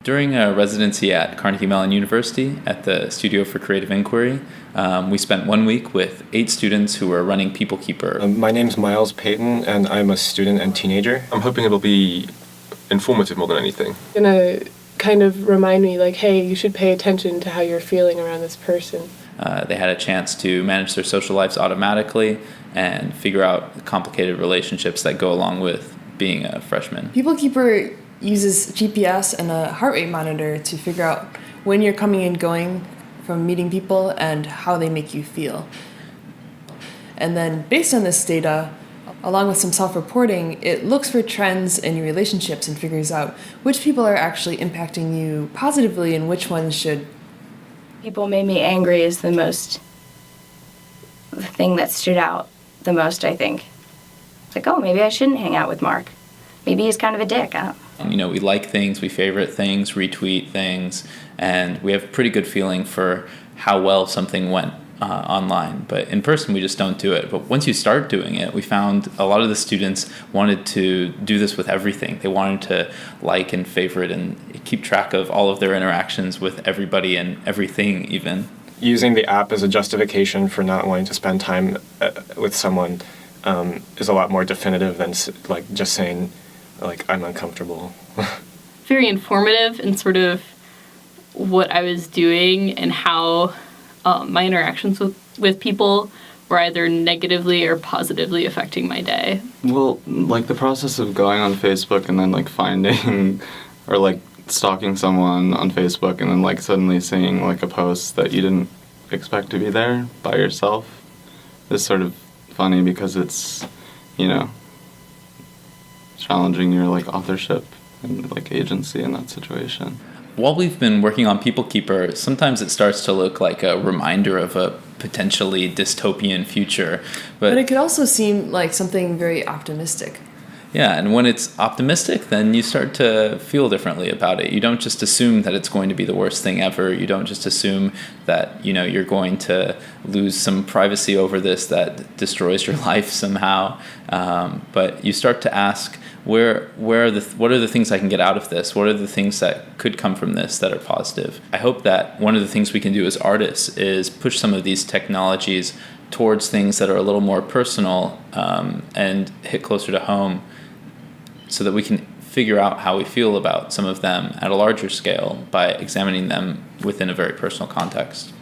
During a residency at Carnegie Mellon University at the Studio for Creative Inquiry, we spent 1 week with 8 students who were running People Keeper. My name's Miles Payton, and I'm a student and teenager. I'm hoping it'll be informative more than anything. Gonna kind of remind me, like, hey, you should pay attention to how you're feeling around this person. They had a chance to manage their social lives automatically and figure out complicated relationships that go along with being a freshman. People Keeper uses GPS and a heart rate monitor to figure out when you're coming and going from meeting people and how they make you feel. And then based on this data, along with some self-reporting, it looks for trends in your relationships and figures out which people are actually impacting you positively and which ones should. People made me angry is the thing that stood out the most, I think. It's like, oh, maybe I shouldn't hang out with Mark. Maybe he's kind of a dick. And, we like things, we favorite things, retweet things, and we have a pretty good feeling for how well something went online. But in person, we just don't do it. But once you start doing it, we found a lot of the students wanted to do this with everything. They wanted to like and favorite and keep track of all of their interactions with everybody and everything even. Using the app as a justification for not wanting to spend time with someone is a lot more definitive than just saying, I'm uncomfortable. Very informative in sort of what I was doing and how my interactions with people were either negatively or positively affecting my day. Well, the process of going on Facebook and then finding or stalking someone on Facebook and then suddenly seeing a post that you didn't expect to be there by yourself is sort of funny because it's, challenging your authorship and agency in that situation. While we've been working on People Keeper, sometimes it starts to look like a reminder of a potentially dystopian future. But it could also seem like something very optimistic. Yeah, and when it's optimistic, then you start to feel differently about it. You don't just assume that it's going to be the worst thing ever. You don't just assume that, you're going to lose some privacy over this that destroys your life somehow. But you start to ask, what are the things I can get out of this? What are the things that could come from this that are positive? I hope that one of the things we can do as artists is push some of these technologies towards things that are a little more personal and hit closer to home, so that we can figure out how we feel about some of them at a larger scale by examining them within a very personal context.